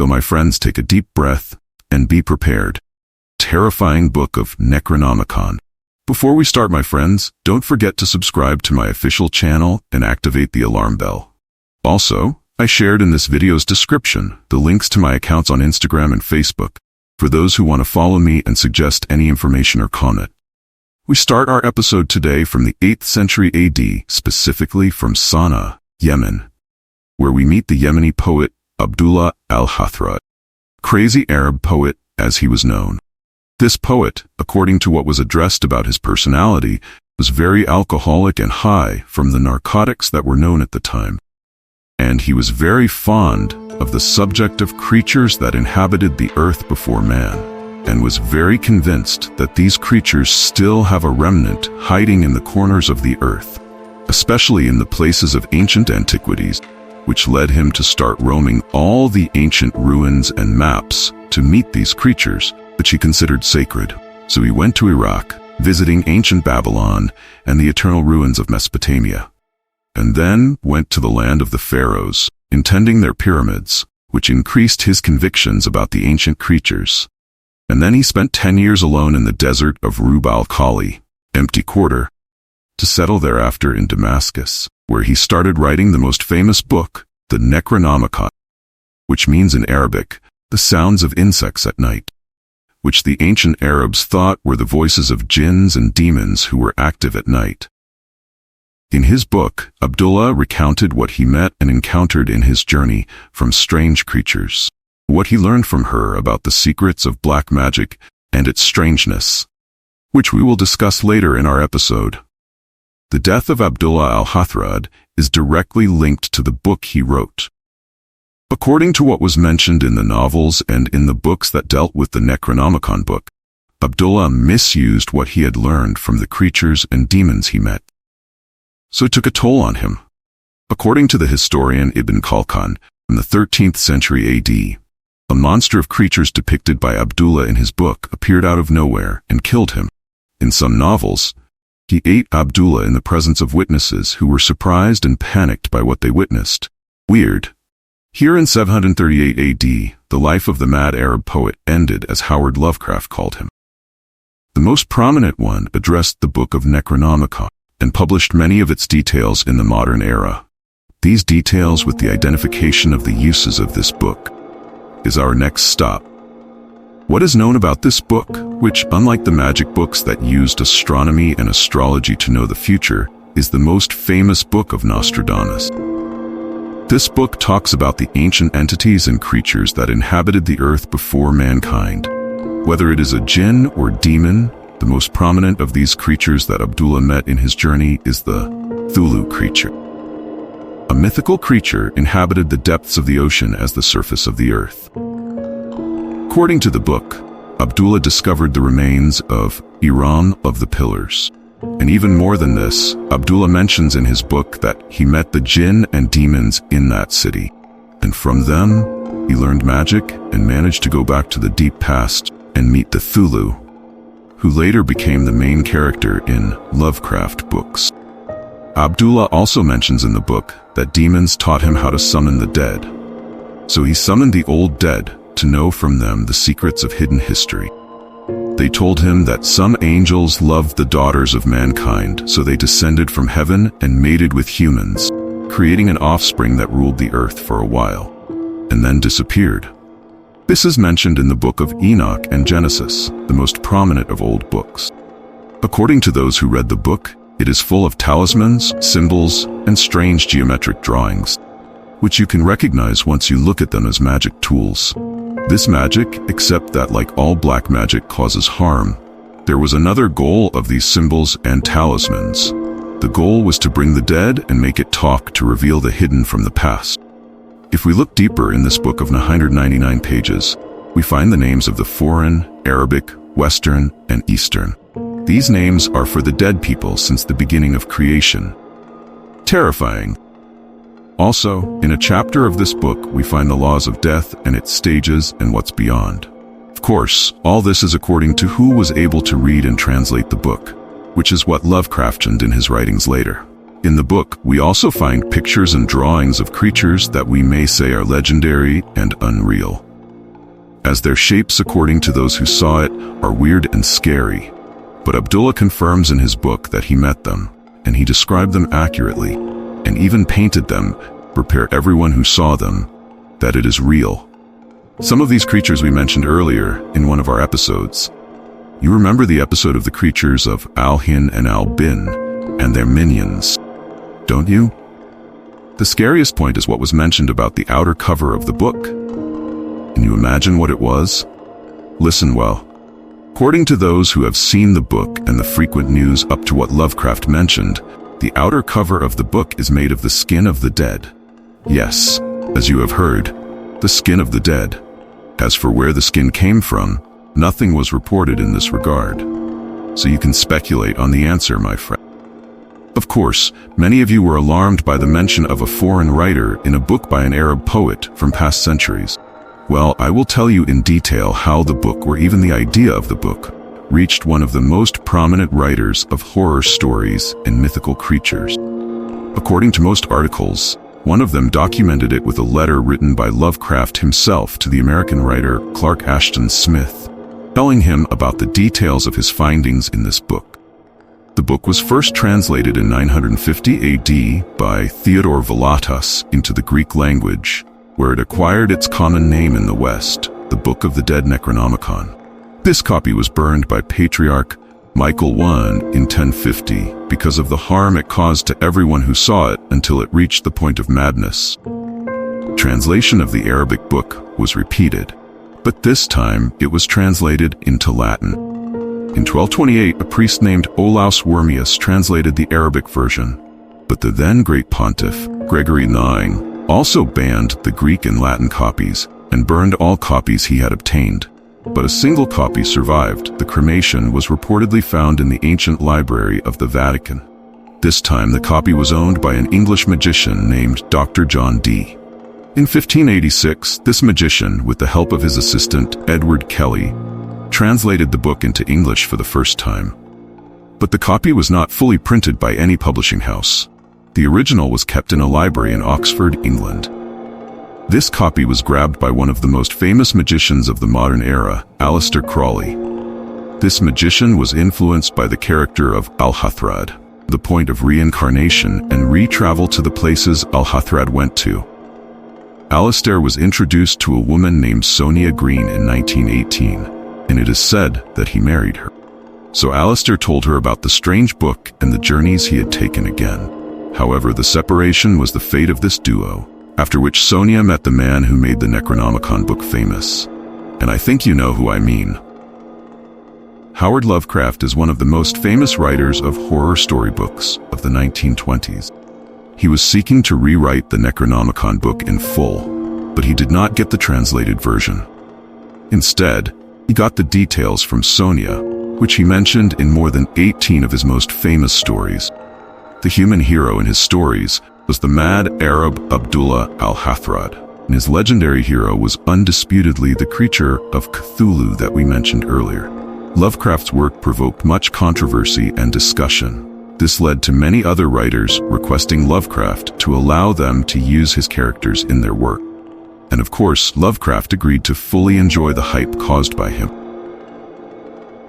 So my friends, take a deep breath and be prepared. Terrifying book of Necronomicon. Before we start, my friends, don't forget to subscribe to my official channel and activate the alarm bell. Also, I shared in this video's description the links to my accounts on Instagram and Facebook for those who want to follow me and suggest any information or comment. We start our episode today from the 8th century AD, specifically from Sana'a, Yemen, where we meet the Yemeni poet Abdullah al-Hathraj, crazy Arab poet as he was known. This poet, according to what was addressed about his personality, was very alcoholic and high from the narcotics that were known at the time. And he was very fond of the subject of creatures that inhabited the earth before man, and was very convinced that these creatures still have a remnant hiding in the corners of the earth, especially in the places of ancient antiquities, which led him to start roaming all the ancient ruins and maps to meet these creatures, which he considered sacred. So he went to Iraq, visiting ancient Babylon and the eternal ruins of Mesopotamia, and then went to the land of the pharaohs, intending their pyramids, which increased his convictions about the ancient creatures. And then he spent 10 years alone in the desert of Rub al-Khali, empty quarter, to settle thereafter in Damascus, where he started writing the most famous book, the Necronomicon, which means in Arabic, the sounds of insects at night, which the ancient Arabs thought were the voices of jinns and demons who were active at night. In his book, Abdullah recounted what he met and encountered in his journey from strange creatures, what he learned from her about the secrets of black magic and its strangeness, which we will discuss later in our episode. The death of Abdullah al-Hathraj is directly linked to the book he wrote. According to what was mentioned in the novels and in the books that dealt with the Necronomicon book, Abdullah misused what he had learned from the creatures and demons he met. So it took a toll on him. According to the historian Ibn Khalkan, in the 13th century AD, a monster of creatures depicted by Abdullah in his book appeared out of nowhere and killed him. In some novels, he ate Abdullah in the presence of witnesses who were surprised and panicked by what they witnessed. Weird. Here in 738 AD, the life of the mad Arab poet ended as Howard Lovecraft called him. The most prominent one addressed the book of Necronomicon and published many of its details in the modern era. These details with the identification of the uses of this book is our next stop. What is known about this book, which, unlike the magic books that used astronomy and astrology to know the future, is the most famous book of Nostradamus? This book talks about the ancient entities and creatures that inhabited the earth before mankind. Whether it is a jinn or demon, the most prominent of these creatures that Abdullah met in his journey is the Thulu creature. A mythical creature inhabited the depths of the ocean as the surface of the earth. According to the book, Abdullah discovered the remains of Iran of the Pillars. And even more than this, Abdullah mentions in his book that he met the jinn and demons in that city. And from them, he learned magic and managed to go back to the deep past and meet the Thulu, who later became the main character in Lovecraft books. Abdullah also mentions in the book that demons taught him how to summon the dead. So he summoned the old dead to know from them the secrets of hidden history. They told him that some angels loved the daughters of mankind, so they descended from heaven and mated with humans, creating an offspring that ruled the earth for a while, and then disappeared. This is mentioned in the book of Enoch and Genesis, the most prominent of old books. According to those who read the book, it is full of talismans, symbols, and strange geometric drawings, which you can recognize once you look at them as magic tools. This magic, except that like all black magic causes harm, there was another goal of these symbols and talismans. The goal was to bring the dead and make it talk to reveal the hidden from the past. If we look deeper in this book of 999 pages, we find the names of the foreign, Arabic, Western, and Eastern. These names are for the dead people since the beginning of creation. Terrifying. Also, in a chapter of this book, we find the laws of death and its stages and what's beyond. Of course, all this is according to who was able to read and translate the book, which is what Lovecraft mentioned in his writings later. In the book, we also find pictures and drawings of creatures that we may say are legendary and unreal. as their shapes, according to those who saw it, are weird and scary. But Abdullah confirms in his book that he met them, and he described them accurately, and even painted them, prepare everyone who saw them, that it is real. Some of these creatures we mentioned earlier in one of our episodes. You remember the episode of the creatures of Al-Hin and Al-Bin and their minions, don't you? The scariest point is what was mentioned about the outer cover of the book. Can you imagine what it was? Listen well. According to those who have seen the book and the frequent news up to what Lovecraft mentioned, the outer cover of the book is made of the skin of the dead. Yes, as you have heard, the skin of the dead. As for where the skin came from, nothing was reported in this regard. So you can speculate on the answer, my friend. Of course, many of you were alarmed by the mention of a foreign writer in a book by an Arab poet from past centuries. Well, I will tell you in detail how the book, or even the idea of the book, reached one of the most prominent writers of horror stories and mythical creatures. According to most articles, one of them documented it with a letter written by Lovecraft himself to the American writer Clark Ashton Smith, telling him about the details of his findings in this book. The book was first translated in 950 AD by Theodore Volatus into the Greek language, where it acquired its common name in the West, the Book of the Dead Necronomicon. This copy was burned by Patriarch Michael I in 1050 because of the harm it caused to everyone who saw it until it reached the point of madness. Translation of the Arabic book was repeated, but this time it was translated into Latin. In 1228, a priest named Olaus Wormius translated the Arabic version, but the then Great Pontiff, Gregory IX, also banned the Greek and Latin copies and burned all copies he had obtained. But a single copy survived. The cremation was reportedly found in the ancient library of the Vatican. This time the copy was owned by an English magician named Dr. John Dee. In 1586, this magician, with the help of his assistant Edward Kelly, translated the book into English for the first time. But the copy was not fully printed by any publishing house. The original was kept in a library in Oxford, England. This copy was grabbed by one of the most famous magicians of the modern era, Aleister Crowley. This magician was influenced by the character of Al-Hathrad, the point of reincarnation and re-travel to the places Al-Hathrad went to. Aleister was introduced to a woman named Sonia Green in 1918, and it is said that he married her. So Aleister told her about the strange book and the journeys he had taken again. However, the separation was the fate of this duo, after which Sonia met the man who made the Necronomicon book famous. And I think you know who I mean. Howard Lovecraft is one of the most famous writers of horror storybooks of the 1920s. He was seeking to rewrite the Necronomicon book in full, but he did not get the translated version. Instead, he got the details from Sonia, which he mentioned in more than 18 of his most famous stories. The human hero in his stories was the mad Arab Abdullah al-Hathrad, and his legendary hero was undisputedly the creature of Cthulhu that we mentioned earlier. Lovecraft's work provoked much controversy and discussion. This led to many other writers requesting Lovecraft to allow them to use his characters in their work. And of course, Lovecraft agreed to fully enjoy the hype caused by him.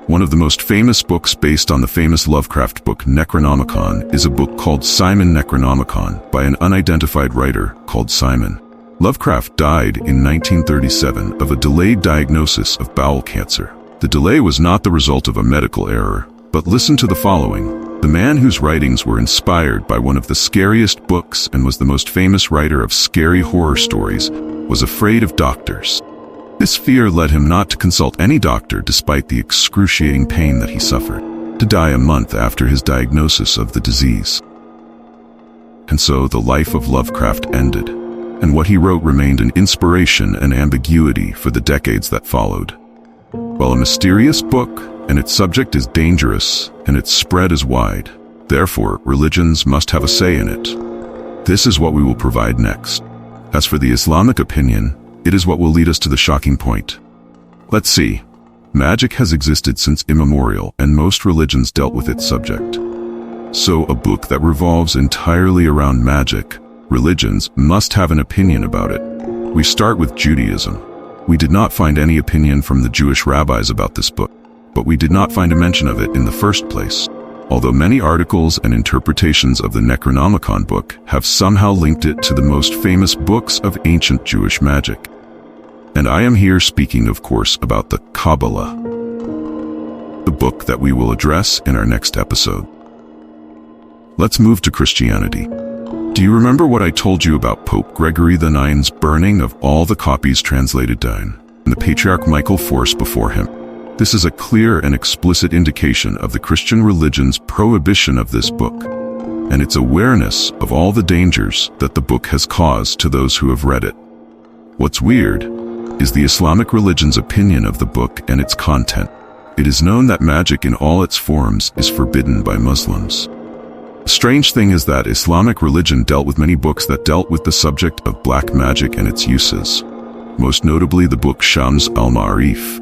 One of the most famous books based on the famous Lovecraft book Necronomicon is a book called Simon Necronomicon by an unidentified writer called Simon. Lovecraft died in 1937 of a delayed diagnosis of bowel cancer. The delay was not the result of a medical error, but listen to the following. The man whose writings were inspired by one of the scariest books and was the most famous writer of scary horror stories was afraid of doctors. This fear led him not to consult any doctor despite the excruciating pain that he suffered, to die a month after his diagnosis of the disease. And so the life of Lovecraft ended, and what he wrote remained an inspiration and ambiguity for the decades that followed. While a mysterious book, and its subject is dangerous, and its spread is wide, therefore religions must have a say in it. This is what we will provide next. As for the Islamic opinion, it is what will lead us to the shocking point. Let's see. Magic has existed since immemorial, and most religions dealt with its subject. So a book that revolves entirely around magic, religions must have an opinion about it. We start with Judaism. We did not find any opinion from the Jewish rabbis about this book, but we did not find a mention of it in the first place, although many articles and interpretations of the Necronomicon book have somehow linked it to the most famous books of ancient Jewish magic. And I am here speaking, of course, about the Kabbalah, the book that we will address in our next episode. Let's move to Christianity. Do you remember what I told you about Pope Gregory IX's burning of all the copies translated down, and the Patriarch Michael forced before him? This is a clear and explicit indication of the Christian religion's prohibition of this book, and its awareness of all the dangers that the book has caused to those who have read it. What's weird is the Islamic religion's opinion of the book and its content. It is known that magic in all its forms is forbidden by Muslims. The strange thing is that Islamic religion dealt with many books that dealt with the subject of black magic and its uses, most notably the book Shams al-Ma'arif,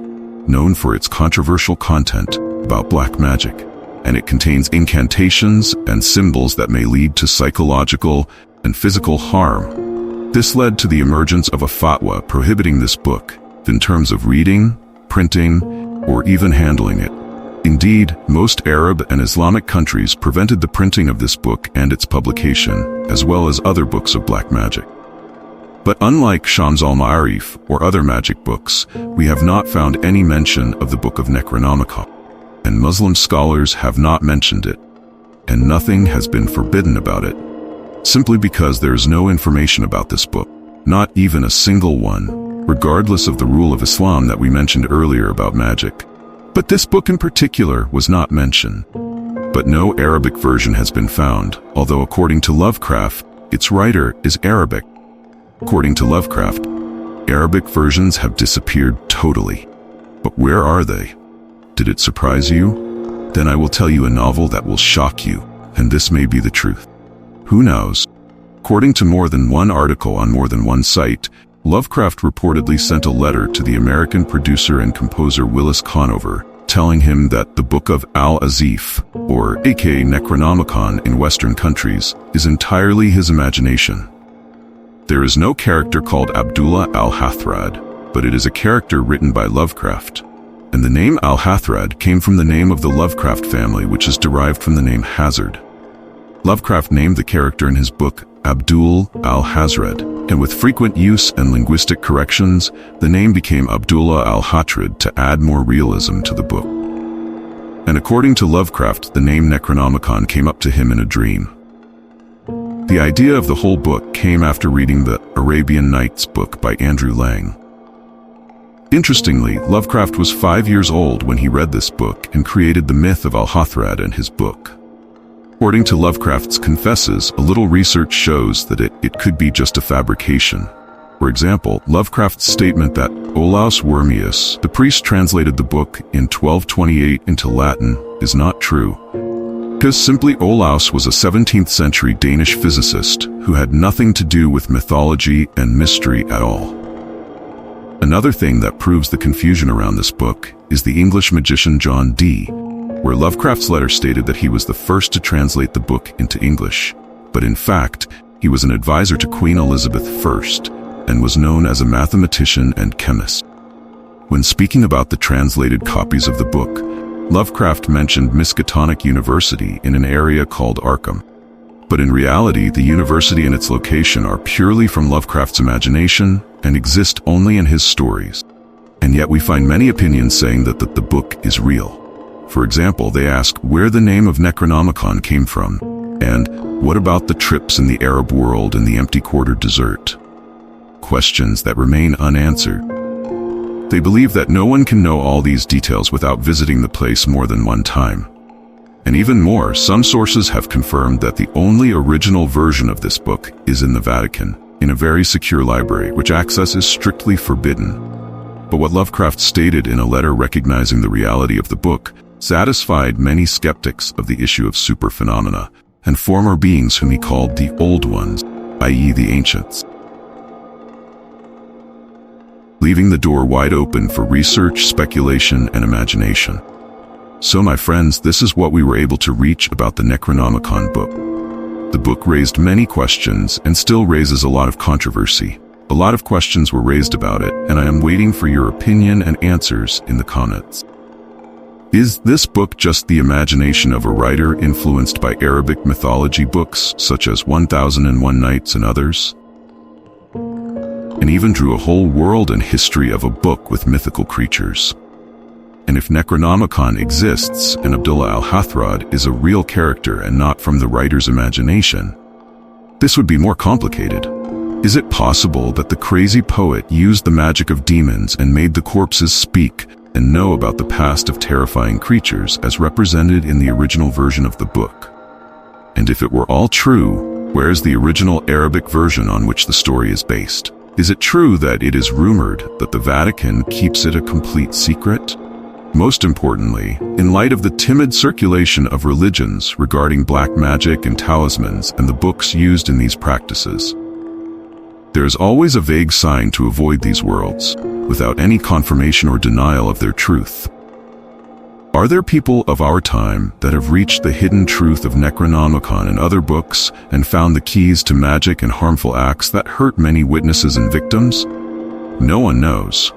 known for its controversial content about black magic, and it contains incantations and symbols that may lead to psychological and physical harm. This led to the emergence of a fatwa prohibiting this book in terms of reading, printing, or even handling it. Indeed, most Arab and Islamic countries prevented the printing of this book and its publication, as well as other books of black magic. But unlike Shams al-Ma'arif or other magic books, we have not found any mention of the Book of Necronomicon, and Muslim scholars have not mentioned it, and nothing has been forbidden about it, simply because there is no information about this book, not even a single one, regardless of the rule of Islam that we mentioned earlier about magic. But this book in particular was not mentioned. But no Arabic version has been found, although according to Lovecraft, its writer is Arabic. According to Lovecraft, Arabic versions have disappeared totally. But where are they? Did it surprise you? Then I will tell you a novel that will shock you, and this may be the truth. Who knows? According to more than one article on more than one site, Lovecraft reportedly sent a letter to the American producer and composer Willis Conover, telling him that the Book of Al-Azif, or aka Necronomicon in Western countries, is entirely his imagination. There is no character called Abdullah al-Hathrad, but it is a character written by Lovecraft. And the name al-Hathrad came from the name of the Lovecraft family, which is derived from the name Hazard. Lovecraft named the character in his book Abdul al-Hazred, and with frequent use and linguistic corrections, the name became Abdullah al-Hatred to add more realism to the book. And according to Lovecraft, the name Necronomicon came up to him in a dream. The idea of the whole book came after reading the Arabian Nights book by Andrew Lang. Interestingly, Lovecraft was 5 years old when he read this book and created the myth of Al-Hathrad in his book. According to Lovecraft's Confesses, a little research shows that it could be just a fabrication. For example, Lovecraft's statement that Olaus Wormius, the priest translated the book in 1228 into Latin, is not true. Because simply Olaus was a 17th century Danish physicist who had nothing to do with mythology and mystery at all. Another thing that proves the confusion around this book is the English magician John Dee, where Lovecraft's letter stated that he was the first to translate the book into English, but in fact, he was an advisor to Queen Elizabeth I and was known as a mathematician and chemist. When speaking about the translated copies of the book, Lovecraft mentioned Miskatonic University in an area called Arkham. But in reality, the university and its location are purely from Lovecraft's imagination and exist only in his stories. And yet we find many opinions saying that the book is real. For example, they ask where the name of Necronomicon came from, and what about the trips in the Arab world and the empty quarter desert? Questions that remain unanswered. They believe that no one can know all these details without visiting the place more than one time. And even more, some sources have confirmed that the only original version of this book is in the Vatican, in a very secure library, which access is strictly forbidden. But what Lovecraft stated in a letter recognizing the reality of the book satisfied many skeptics of the issue of super phenomena and former beings whom he called the Old Ones, i.e. the Ancients, leaving the door wide open for research, speculation, and imagination. So my friends, this is what we were able to reach about the Necronomicon book. The book raised many questions and still raises a lot of controversy, A lot of questions were raised about it, and I am waiting for your opinion and answers in the comments. Is this book just the imagination of a writer influenced by Arabic mythology books such as 1001 Nights and others? And even drew a whole world and history of a book with mythical creatures. And if Necronomicon exists and Abdullah al-Hathrad is a real character and not from the writer's imagination, this would be more complicated. Is it possible that the crazy poet used the magic of demons and made the corpses speak and know about the past of terrifying creatures as represented in the original version of the book? And if it were all true, where is the original Arabic version on which the story is based? Is it true that it is rumored that the Vatican keeps it a complete secret? Most importantly, in light of the timid circulation of religions regarding black magic and talismans and the books used in these practices, there is always a vague sign to avoid these worlds, without any confirmation or denial of their truth. Are there people of our time that have reached the hidden truth of Necronomicon and other books and found the keys to magic and harmful acts that hurt many witnesses and victims? No one knows,